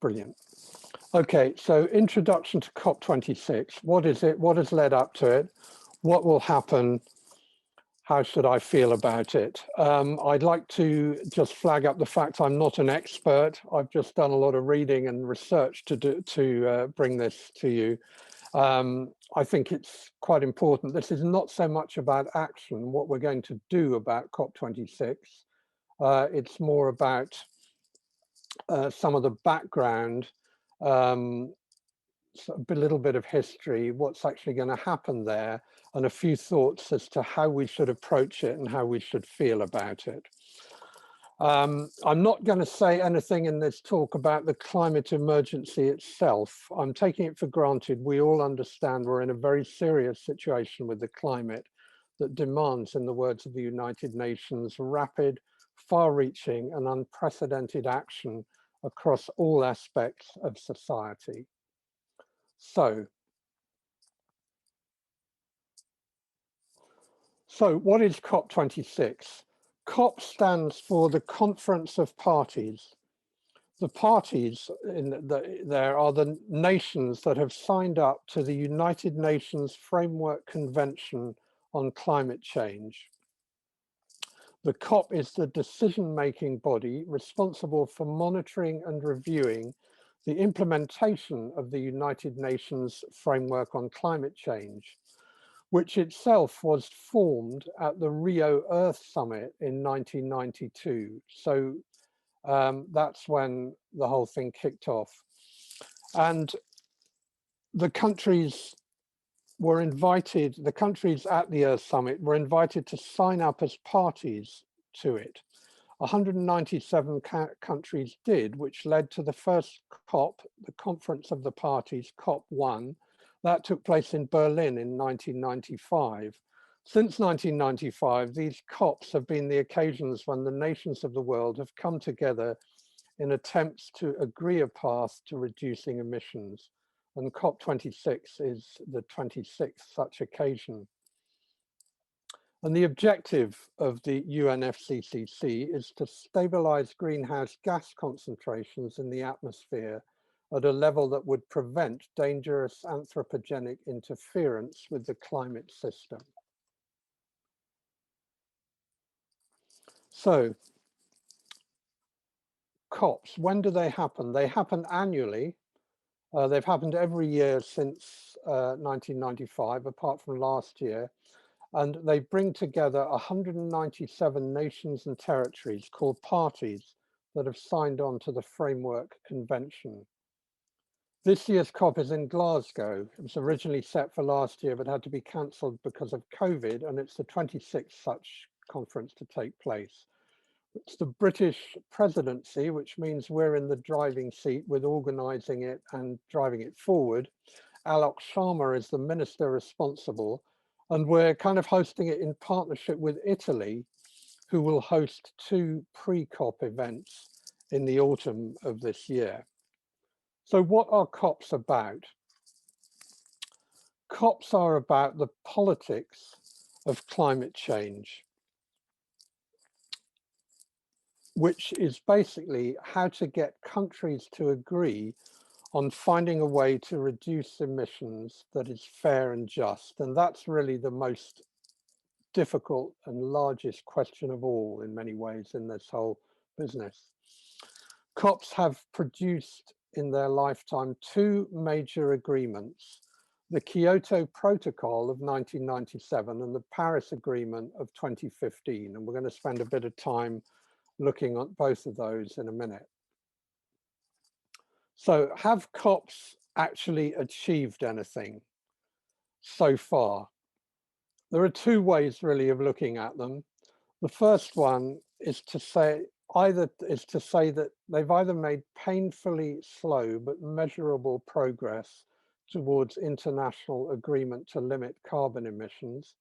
Brilliant. Okay, so introduction to COP26. What is it? What has led up to it? What will happen? How should I feel about it? I'd like to just flag up the fact I'm not an expert. I've just done a lot of reading and research to bring this to you. I think it's quite important. This is not so much about action, what we're going to do about COP26. It's more about some of the background, a little bit of history, what's actually going to happen there, and a few thoughts as to how we should approach it and how we should feel about it. I'm not going to say anything in this talk about the climate emergency itself. I'm taking it for granted we all understand we're in a very serious situation with the climate that demands, in the words of the United Nations, rapid, far-reaching and unprecedented action across all aspects of society. So what is COP26? COP stands for the Conference of Parties. The parties there are the nations that have signed up to the United Nations Framework Convention on Climate Change. The COP is the decision-making body responsible for monitoring and reviewing the implementation of the United Nations Framework on Climate Change, which itself was formed at the Rio Earth Summit in 1992. So that's when the whole thing kicked off. And the countries were invited, the countries at the Earth Summit were invited to sign up as parties to it. 197 countries did, which led to the first COP, the Conference of the Parties, COP1. That took place in Berlin in 1995. Since 1995, these COPs have been the occasions when the nations of the world have come together in attempts to agree a path to reducing emissions. And COP26 is the 26th such occasion. And the objective of the UNFCCC is to stabilize greenhouse gas concentrations in the atmosphere at a level that would prevent dangerous anthropogenic interference with the climate system. So, COPs, when do they happen? They happen annually. They've happened every year since 1995, apart from last year. And they bring together 197 nations and territories called parties that have signed on to the Framework Convention. This year's COP is in Glasgow. It was originally set for last year, but had to be cancelled because of COVID, and it's the 26th such conference to take place. It's the British presidency, which means we're in the driving seat with organising it and driving it forward. Alok Sharma is the minister responsible, and we're kind of hosting it in partnership with Italy, who will host 2 pre-COP events in the autumn of this year. So what are COPs about? COPs are about the politics of climate change, which is basically how to get countries to agree on finding a way to reduce emissions that is fair and just. And that's really the most difficult and largest question of all in many ways in this whole business. COPs have produced in their lifetime 2 major agreements, the Kyoto Protocol of 1997 and the Paris Agreement of 2015. And we're going to spend a bit of time looking at both of those in a minute. So have COPs actually achieved anything so far? There are 2 ways really of looking at them. The first one is to say that they've either made painfully slow but measurable progress towards international agreement to limit carbon emissions.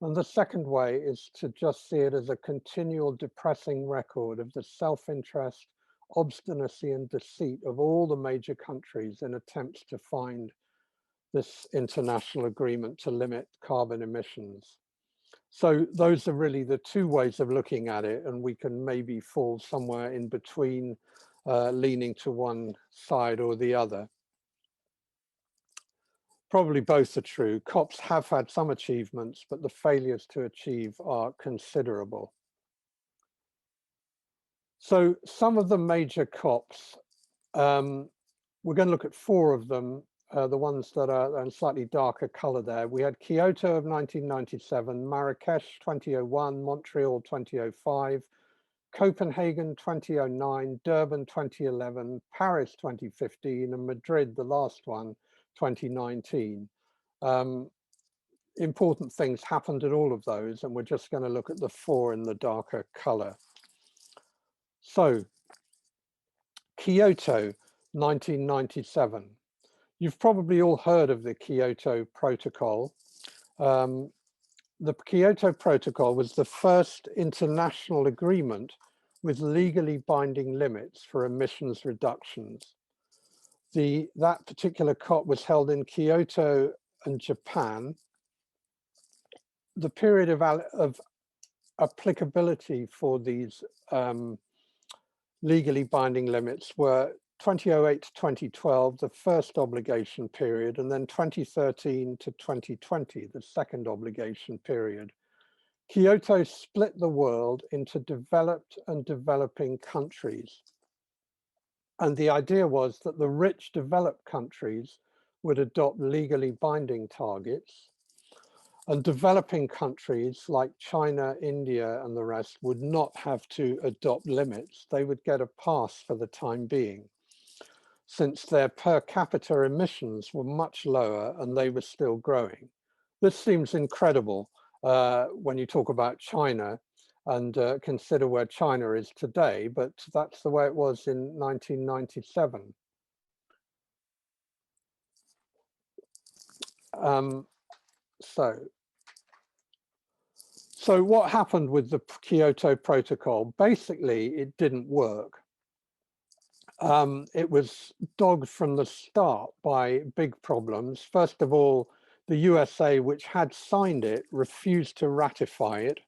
And the second way is to just see it as a continual depressing record of the self-interest, obstinacy and deceit of all the major countries in attempts to find this international agreement to limit carbon emissions. So those are really the 2 ways of looking at it, and we can maybe fall somewhere in between leaning to one side or the other. Probably both are true. COPs have had some achievements, but the failures to achieve are considerable. So some of the major COPs, we're going to look at 4 of them, the ones that are in slightly darker color there. We had Kyoto of 1997, Marrakesh 2001, Montreal 2005, Copenhagen 2009, Durban 2011, Paris 2015, and Madrid, the last one, 2019. Important things happened at all of those, and we're just going to look at the 4 in the darker color. So, Kyoto 1997. You've probably all heard of the Kyoto Protocol. The Kyoto Protocol was the first international agreement with legally binding limits for emissions reductions. That particular COP was held in Kyoto and Japan. The period of applicability for these legally binding limits were 2008 to 2012, the first obligation period, and then 2013 to 2020, the second obligation period. Kyoto split the world into developed and developing countries. And the idea was that the rich developed countries would adopt legally binding targets, and developing countries like China, India, and the rest would not have to adopt limits. They would get a pass for the time being, since their per capita emissions were much lower and they were still growing. This seems incredible when you talk about China and consider where China is today, but that's the way it was in 1997. So what happened with the Kyoto Protocol? Basically, it didn't work. It was dogged from the start by big problems. First of all, the USA, which had signed it, refused to ratify it.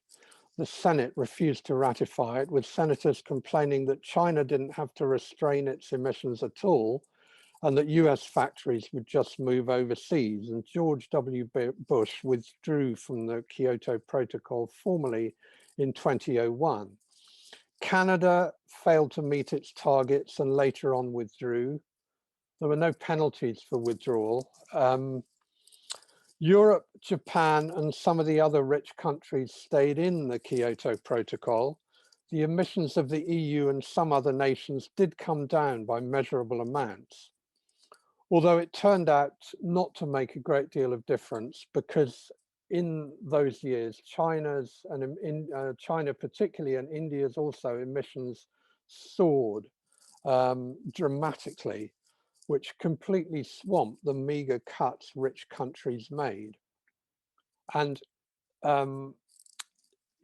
The Senate refused to ratify it, with senators complaining that China didn't have to restrain its emissions at all, and that US factories would just move overseas. And George W. Bush withdrew from the Kyoto Protocol formally in 2001. Canada failed to meet its targets and later on withdrew. There were no penalties for withdrawal. Europe, Japan, and some of the other rich countries stayed in the Kyoto Protocol. The emissions of the EU and some other nations did come down by measurable amounts, although it turned out not to make a great deal of difference, because in those years, China particularly, and India's also, emissions soared dramatically, which completely swamped the meager cuts rich countries made. And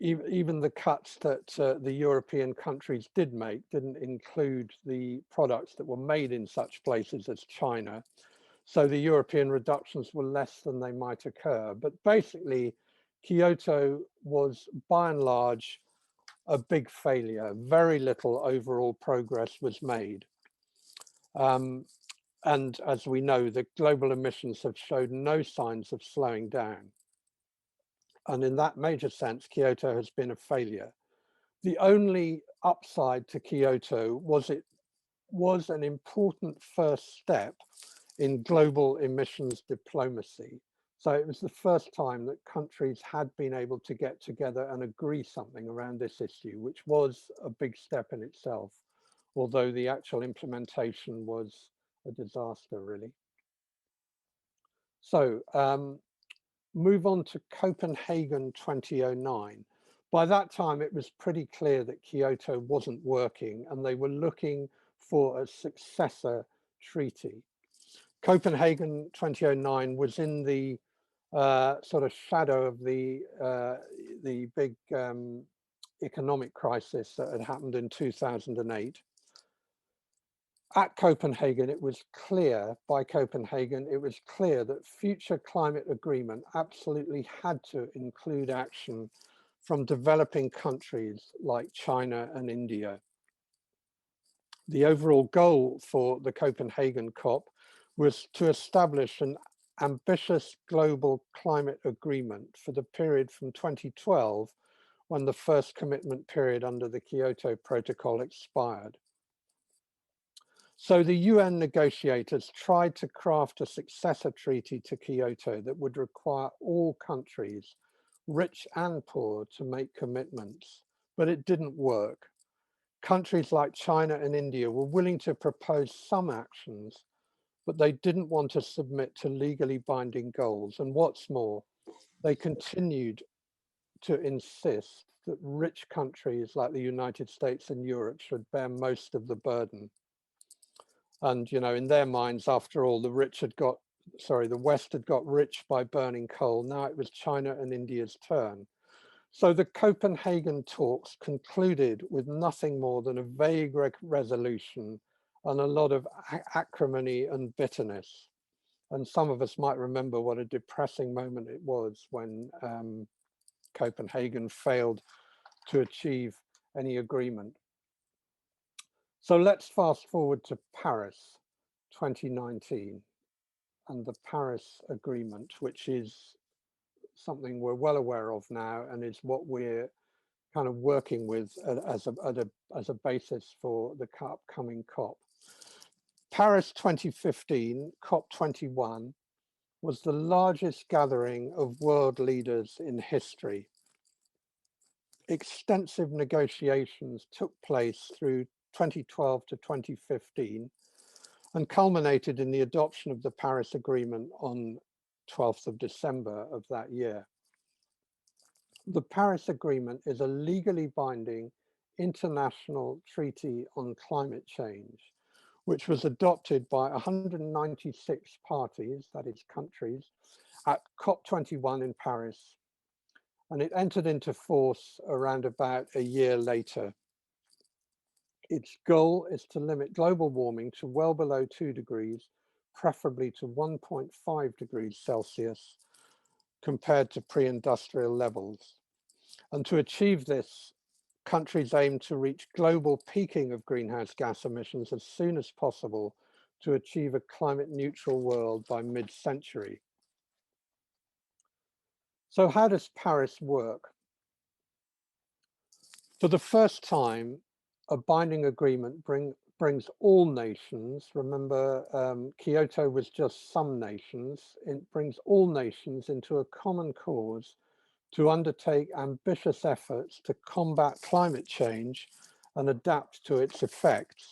even the cuts that the European countries did make didn't include the products that were made in such places as China. So the European reductions were less than they might occur. But basically, Kyoto was by and large a big failure. Very little overall progress was made. And as we know, the global emissions have showed no signs of slowing down. And in that major sense, Kyoto has been a failure. The only upside to Kyoto was it was an important first step in global emissions diplomacy. So it was the first time that countries had been able to get together and agree something around this issue, which was a big step in itself, although the actual implementation was a disaster, really. So move on to Copenhagen 2009. By that time, it was pretty clear that Kyoto wasn't working, and they were looking for a successor treaty. Copenhagen 2009 was in the sort of shadow of the big economic crisis that had happened in 2008. At Copenhagen, it was clear, by Copenhagen, it was clear that future climate agreement absolutely had to include action from developing countries like China and India. The overall goal for the Copenhagen COP was to establish an ambitious global climate agreement for the period from 2012, when the first commitment period under the Kyoto Protocol expired. So the UN negotiators tried to craft a successor treaty to Kyoto that would require all countries, rich and poor, to make commitments, but it didn't work. Countries like China and India were willing to propose some actions, but they didn't want to submit to legally binding goals. And what's more, they continued to insist that rich countries like the United States and Europe should bear most of the burden. And, you know, in their minds, after all, the West had got rich by burning coal. Now it was China and India's turn. So the Copenhagen talks concluded with nothing more than a vague resolution and a lot of acrimony and bitterness. And some of us might remember what a depressing moment it was when Copenhagen failed to achieve any agreement. So let's fast forward to Paris 2019 and the Paris Agreement, which is something we're well aware of now and is what we're kind of working with as a basis for the upcoming COP. Paris 2015, COP21, was the largest gathering of world leaders in history. Extensive negotiations took place through 2012 to 2015 and culminated in the adoption of the Paris Agreement on 12th of December of that year. The Paris Agreement is a legally binding international treaty on climate change, which was adopted by 196 parties, that is countries, at COP21 in Paris. And it entered into force around about a year later. Its goal is to limit global warming to well below 2 degrees, preferably to 1.5 degrees Celsius compared to pre-industrial levels. And to achieve this, countries aim to reach global peaking of greenhouse gas emissions as soon as possible to achieve a climate neutral world by mid-century. So how does Paris work? For the first time, a binding agreement brings all nations. Remember, Kyoto was just some nations. It brings all nations into a common cause to undertake ambitious efforts to combat climate change and adapt to its effects.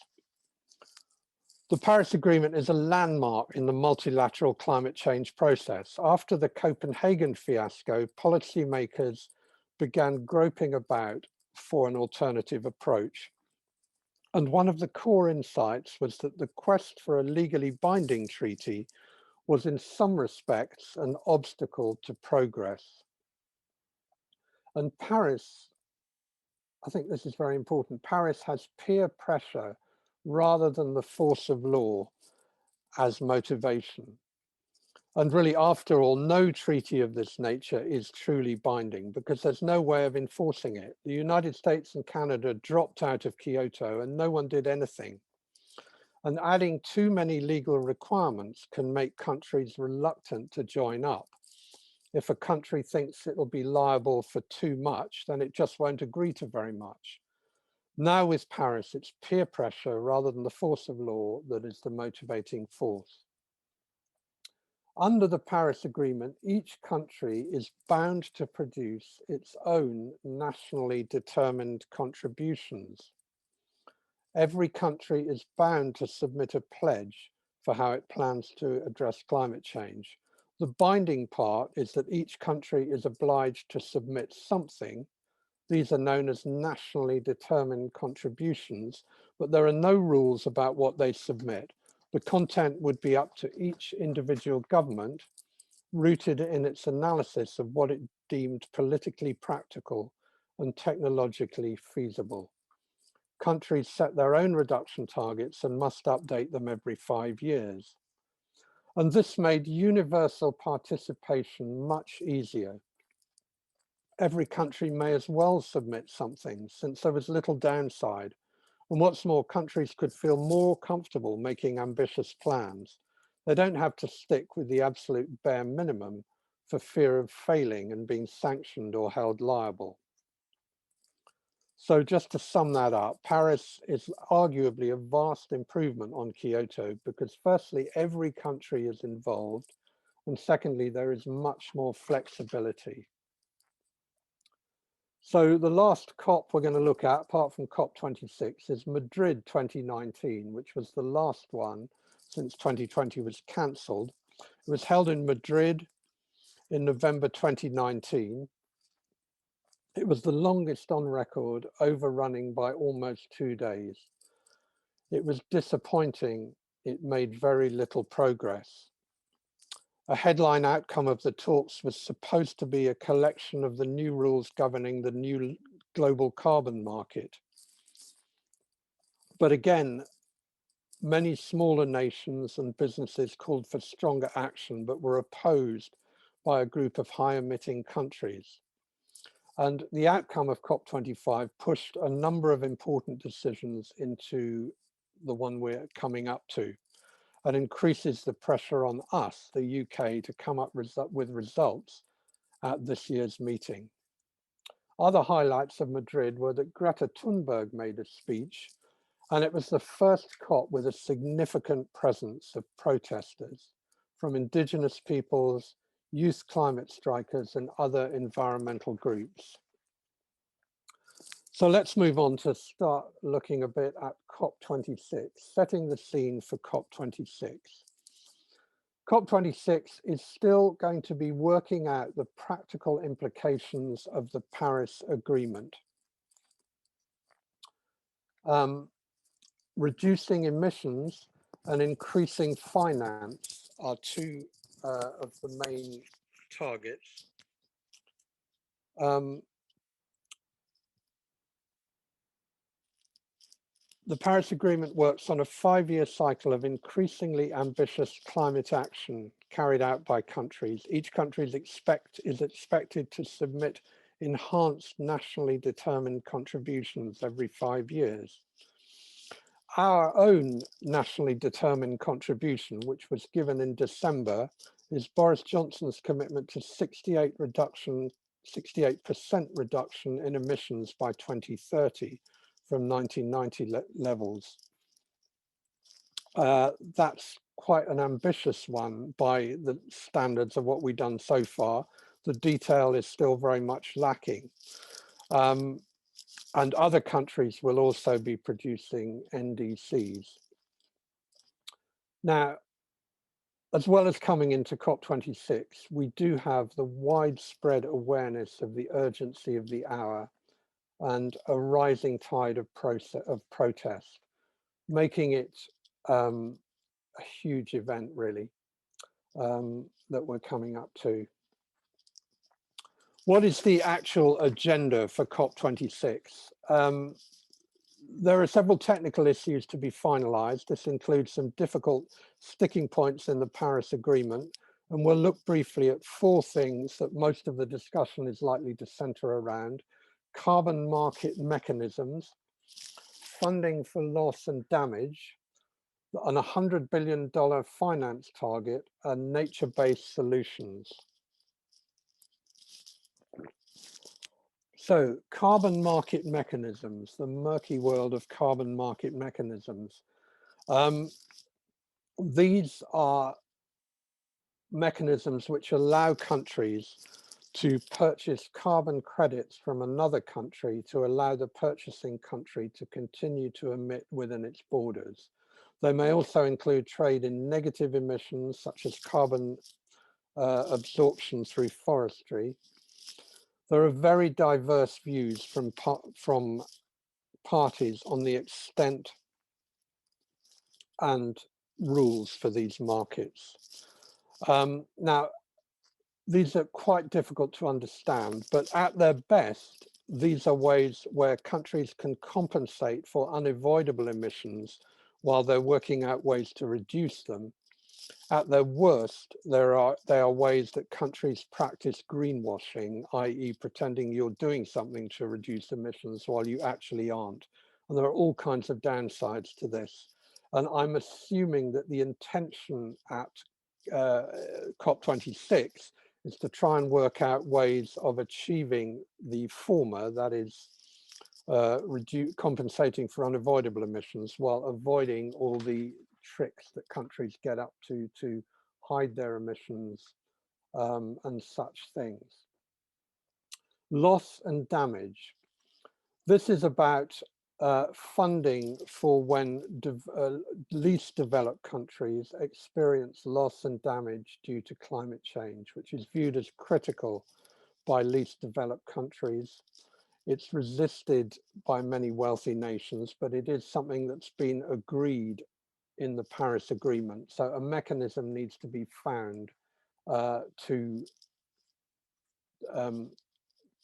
The Paris Agreement is a landmark in the multilateral climate change process. After the Copenhagen fiasco, policymakers began groping about for an alternative approach. And one of the core insights was that the quest for a legally binding treaty was in some respects an obstacle to progress. And Paris, I think this is very important, Paris has peer pressure rather than the force of law as motivation. And really, after all, no treaty of this nature is truly binding because there's no way of enforcing it. The United States and Canada dropped out of Kyoto and no one did anything. And adding too many legal requirements can make countries reluctant to join up. If a country thinks it will be liable for too much, then it just won't agree to very much. Now with Paris, it's peer pressure rather than the force of law that is the motivating force. Under the Paris Agreement, each country is bound to produce its own nationally determined contributions. Every country is bound to submit a pledge for how it plans to address climate change. The binding part is that each country is obliged to submit something. These are known as nationally determined contributions, but there are no rules about what they submit. The content would be up to each individual government, rooted in its analysis of what it deemed politically practical and technologically feasible. Countries set their own reduction targets and must update them every 5 years. And this made universal participation much easier. Every country may as well submit something since there was little downside. And what's more, countries could feel more comfortable making ambitious plans. They don't have to stick with the absolute bare minimum for fear of failing and being sanctioned or held liable. So just to sum that up, Paris is arguably a vast improvement on Kyoto because firstly, every country is involved, and secondly, there is much more flexibility. So the last COP we're going to look at, apart from COP26, is Madrid 2019, which was the last one since 2020 was cancelled. It was held in Madrid in November 2019. It was the longest on record, overrunning by almost 2 days. It was disappointing. It made very little progress. A headline outcome of the talks was supposed to be a collection of the new rules governing the new global carbon market. But again, many smaller nations and businesses called for stronger action, but were opposed by a group of high-emitting countries. And the outcome of COP25 pushed a number of important decisions into the one we're coming up to, and increases the pressure on us, the UK, to come up with results at this year's meeting. Other highlights of Madrid were that Greta Thunberg made a speech, and it was the first COP with a significant presence of protesters from indigenous peoples, youth climate strikers, and other environmental groups. So let's move on to start looking a bit at COP26, setting the scene for COP26. COP26 is still going to be working out the practical implications of the Paris Agreement. Reducing emissions and increasing finance are two of the main targets. The Paris Agreement works on a 5-year cycle of increasingly ambitious climate action carried out by countries. Each country is expected to submit enhanced nationally determined contributions every 5 years. Our own nationally determined contribution, which was given in December, is Boris Johnson's commitment to 68% reduction in emissions by 2030 from 1990 levels. That's quite an ambitious one by the standards of what we've done so far. The detail is still very much lacking. And other countries will also be producing NDCs. Now, as well as coming into COP26, we do have the widespread awareness of the urgency of the hour and a rising tide of protest, making it a huge event, really, that we're coming up to. What is the actual agenda for COP26? There are several technical issues to be finalized. This includes some difficult sticking points in the Paris Agreement, and we'll look briefly at 4 things that most of the discussion is likely to center around: carbon market mechanisms, funding for loss and damage, an $100 billion finance target, and nature-based solutions. So, carbon market mechanisms, the murky world of carbon market mechanisms. These are mechanisms which allow countries to purchase carbon credits from another country to allow the purchasing country to continue to emit within its borders. They may also include trade in negative emissions, such as carbon absorption through forestry. There are very diverse views from parties on the extent and rules for these markets. Now, these are quite difficult to understand, but at their best, these are ways where countries can compensate for unavoidable emissions while they're working out ways to reduce them. At their worst, they are ways that countries practice greenwashing, i.e. pretending you're doing something to reduce emissions while you actually aren't. And there are all kinds of downsides to this. And I'm assuming that the intention at COP26 is to try and work out ways of achieving the former, that is, compensating for unavoidable emissions while avoiding all the tricks that countries get up to hide their emissions and such things. Loss and damage. This is about funding for when least developed countries experience loss and damage due to climate change, which is viewed as critical by least developed countries. It's resisted by many wealthy nations, but it is something that's been agreed in the Paris Agreement. So a mechanism needs to be found to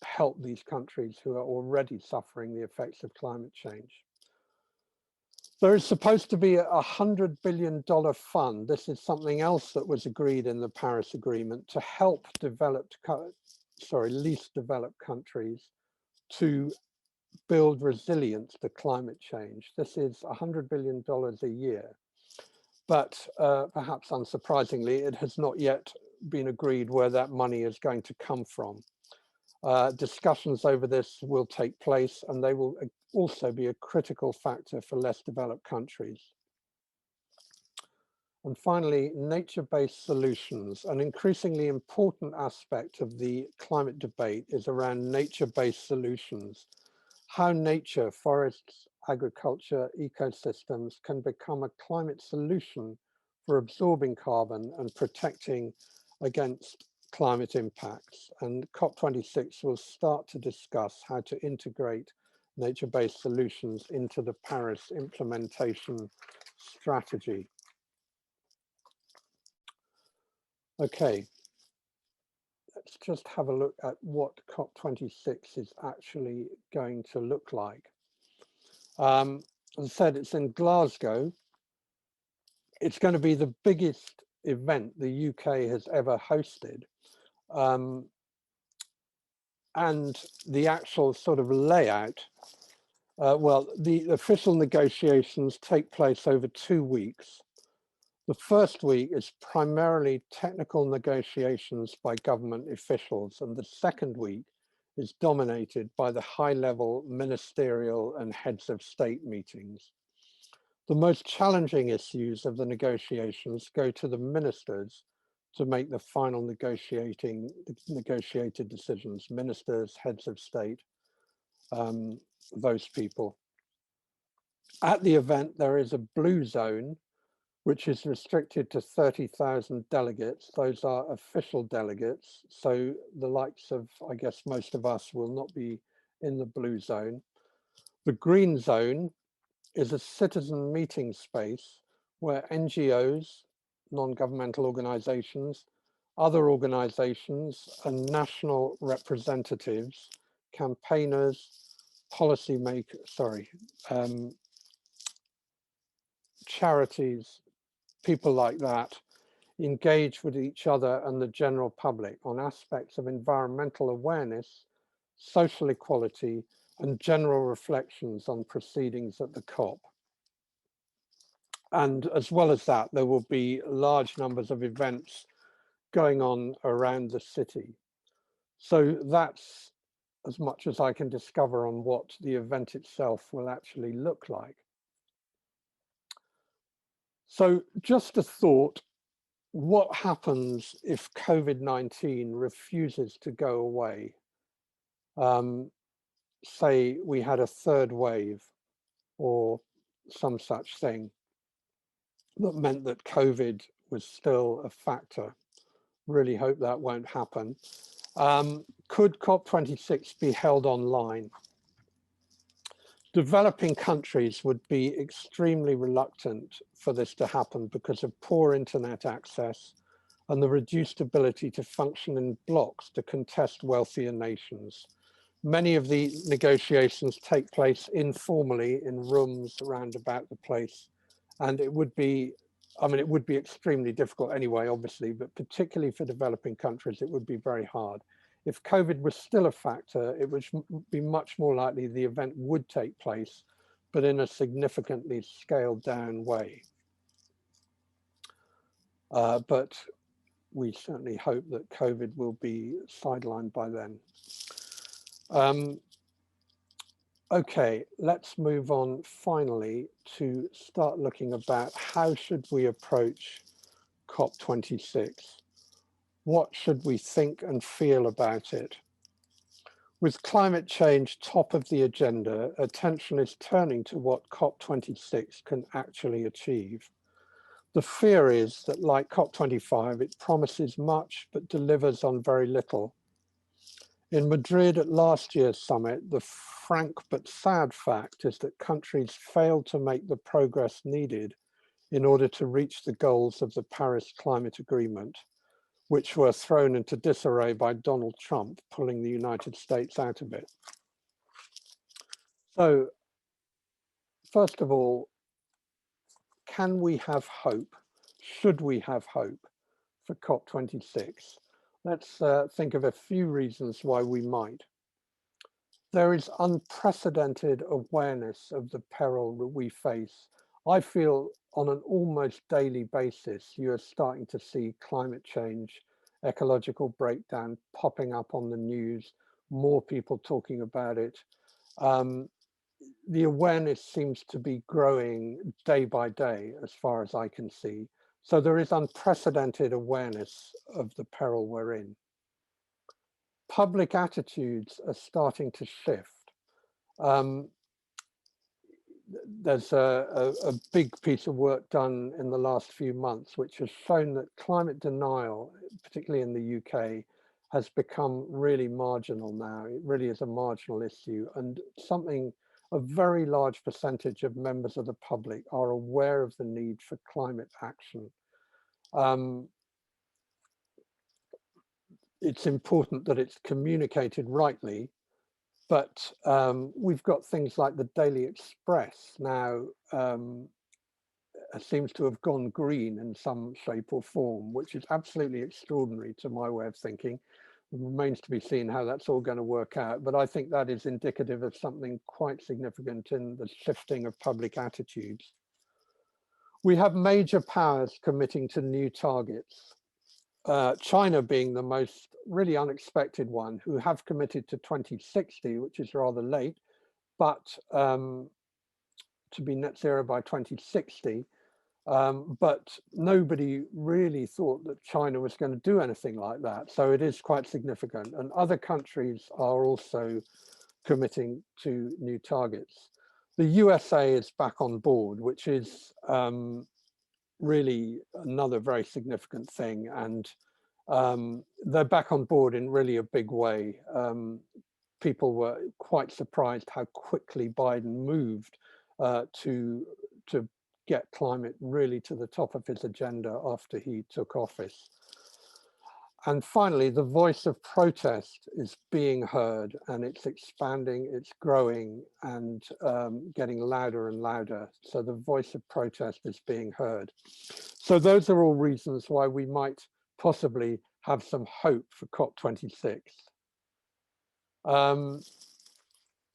help these countries who are already suffering the effects of climate change. There is supposed to be a $100 billion fund. This is something else that was agreed in the Paris Agreement to help least developed countries to build resilience to climate change. This is $100 billion a year, but perhaps unsurprisingly, it has not yet been agreed where that money is going to come from. Discussions over this will take place, and they will also be a critical factor for less developed countries. And finally, nature-based solutions. An increasingly important aspect of the climate debate is around nature-based solutions. How nature, forests, agriculture, ecosystems can become a climate solution for absorbing carbon and protecting against climate impacts. And COP26 will start to discuss how to integrate nature-based solutions into the Paris implementation strategy. Okay, let's just have a look at what COP26 is actually going to look like. As I said, it's in Glasgow. It's going to be the biggest event the UK has ever hosted. And the actual sort of layout, well, the official negotiations take place over 2 weeks. The first week is primarily technical negotiations by government officials, and the second week is dominated by the high-level ministerial and heads of state meetings. The most challenging issues of the negotiations go to the ministers to make the final negotiated decisions. Ministers, heads of state, those people. At the event, there is a blue zone, which is restricted to 30,000 delegates. Those are official delegates. So the likes of, I guess, most of us will not be in the blue zone. The green zone is a citizen meeting space where NGOs, non-governmental organizations, other organizations and national representatives, campaigners, policymakers, charities, people like that, engage with each other and the general public on aspects of environmental awareness, social equality, and general reflections on proceedings at the COP. And as well as that, there will be large numbers of events going on around the city. So that's as much as I can discover on what the event itself will actually look like. So just a thought, what happens if COVID-19 refuses to go away? Say we had a third wave or some such thing that meant that COVID was still a factor. Really hope that won't happen. Could COP26 be held online? Developing countries would be extremely reluctant for this to happen because of poor internet access and the reduced ability to function in blocks to contest wealthier nations. Many of the negotiations take place informally in rooms around about the place, and it would be, I mean, it would be extremely difficult anyway, obviously, but particularly for developing countries, it would be very hard. If COVID was still a factor, it would be much more likely the event would take place but in a significantly scaled down way. But we certainly hope that COVID will be sidelined by then. Okay, let's move on finally to start looking about how should we approach COP26? What should we think and feel about it? With climate change top of the agenda, attention is turning to what COP26 can actually achieve. The fear is that, like COP25, it promises much but delivers on very little. In Madrid at last year's summit, the frank but sad fact is that countries failed to make the progress needed in order to reach the goals of the Paris Climate Agreement, which were thrown into disarray by Donald Trump pulling the United States out of it. So, first of all, can we have hope? Should we have hope for COP26? Let's think of a few reasons why we might. There is unprecedented awareness of the peril that we face. I feel on an almost daily basis, you are starting to see climate change, ecological breakdown popping up on the news, more people talking about it. The awareness seems to be growing day by day, as far as I can see. So there is unprecedented awareness of the peril we're in. Public attitudes are starting to shift. There's a big piece of work done in the last few months, which has shown that climate denial, particularly in the UK, has become really marginal now. It really is a marginal issue, and a very large percentage of members of the public are aware of the need for climate action. It's important that it's communicated rightly, but we've got things like the Daily Express now seems to have gone green in some shape or form, which is absolutely extraordinary to my way of thinking. It remains to be seen how that's all going to work out, but I think that is indicative of something quite significant in the shifting of public attitudes. We have major powers committing to new targets. China being the most really unexpected one, who have committed to 2060, which is rather late, but to be net zero by 2060. But nobody really thought that China was going to do anything like that. So it is quite significant. And other countries are also committing to new targets. The USA is back on board, which is really another very significant thing. And they're back on board in really a big way. People were quite surprised how quickly Biden moved to get climate really to the top of his agenda after he took office. And finally, the voice of protest is being heard, and it's expanding, it's growing, and getting louder and louder. So the voice of protest is being heard. So those are all reasons why we might possibly have some hope for COP26.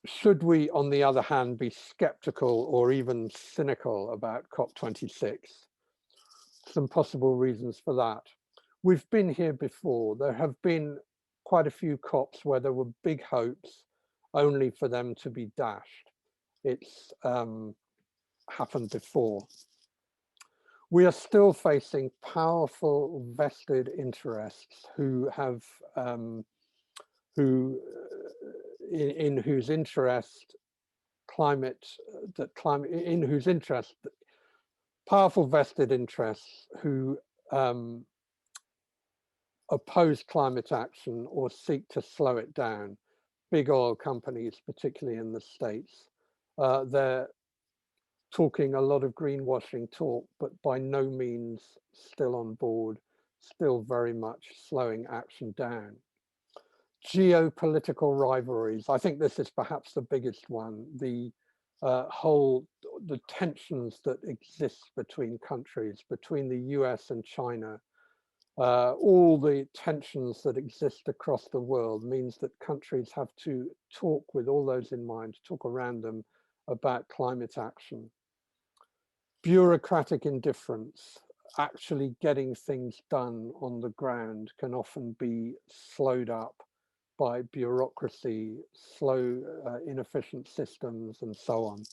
Should we, on the other hand, be skeptical or even cynical about COP26? Some possible reasons for that. We've been here before. There have been quite a few COPs where there were big hopes only for them to be dashed. It's happened before. We are still facing powerful vested interests who have in whose interest powerful vested interests who oppose climate action or seek to slow it down. Big oil companies, particularly in the States, they're talking a lot of greenwashing talk, but by no means still on board, still very much slowing action down. Geopolitical rivalries. I think this is perhaps the biggest one. The tensions that exist between countries, between the US and China, all the tensions that exist across the world means that countries have to talk with all those in mind, talk around them about climate action. Bureaucratic indifference, actually getting things done on the ground, can often be slowed up by bureaucracy, slow, inefficient systems, and so on.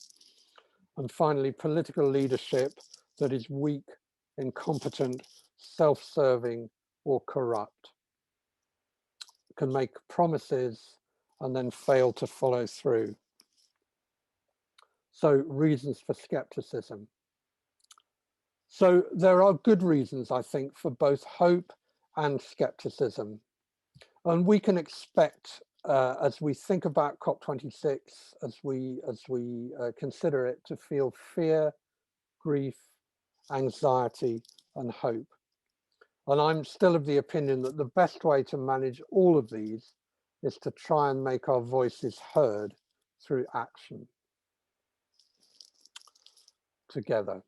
And finally, political leadership that is weak, incompetent, self-serving, or corrupt, can make promises and then fail to follow through. So, reasons for skepticism. So there are good reasons, I think, for both hope and skepticism. And we can expect, as we think about COP26, as we consider it, to feel fear, grief, anxiety, and hope. And I'm still of the opinion that the best way to manage all of these is to try and make our voices heard through action together.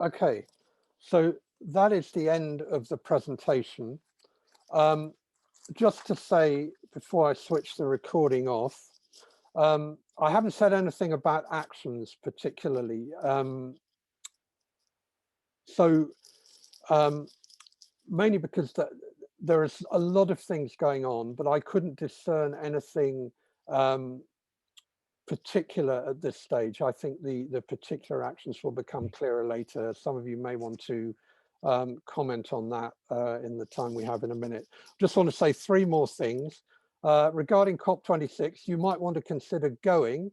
Okay, so that is the end of the presentation. Just to say, before I switch the recording off, I haven't said anything about actions particularly. Mainly because there is a lot of things going on, but I couldn't discern anything particular at this stage. I think the particular actions will become clearer later. Some of you may want to comment on that in the time we have in a minute. Just want to say three more things. Regarding COP26, you might want to consider going,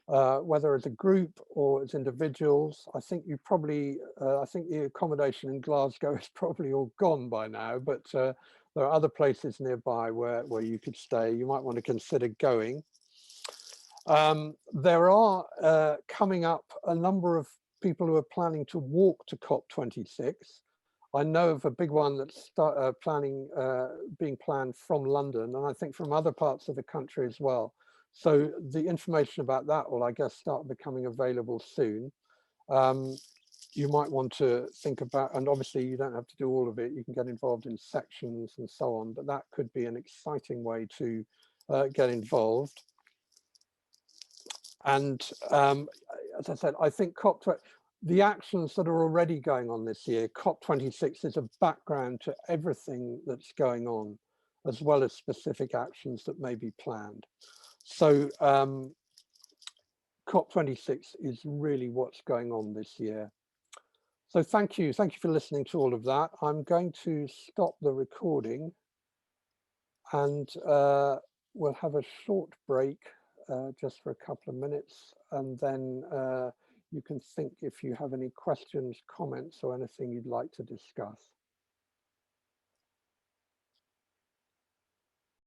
whether as a group or as individuals. I think you probably, I think the accommodation in Glasgow is probably all gone by now, but there are other places nearby where you could stay. You might want to consider going. There are coming up a number of people who are planning to walk to COP26. I know of a big one that's being planned from London, and I think from other parts of the country as well. So the information about that will, I guess, start becoming available soon. You might want to think about, and obviously you don't have to do all of it, you can get involved in sections and so on, but that could be an exciting way to get involved. And as I said, I think the actions that are already going on this year, COP26 is a background to everything that's going on, as well as specific actions that may be planned. So COP26 is really what's going on this year. So thank you for listening to all of that. I'm going to stop the recording, and we'll have a short break just for a couple of minutes, and then you can think if you have any questions, comments, or anything you'd like to discuss.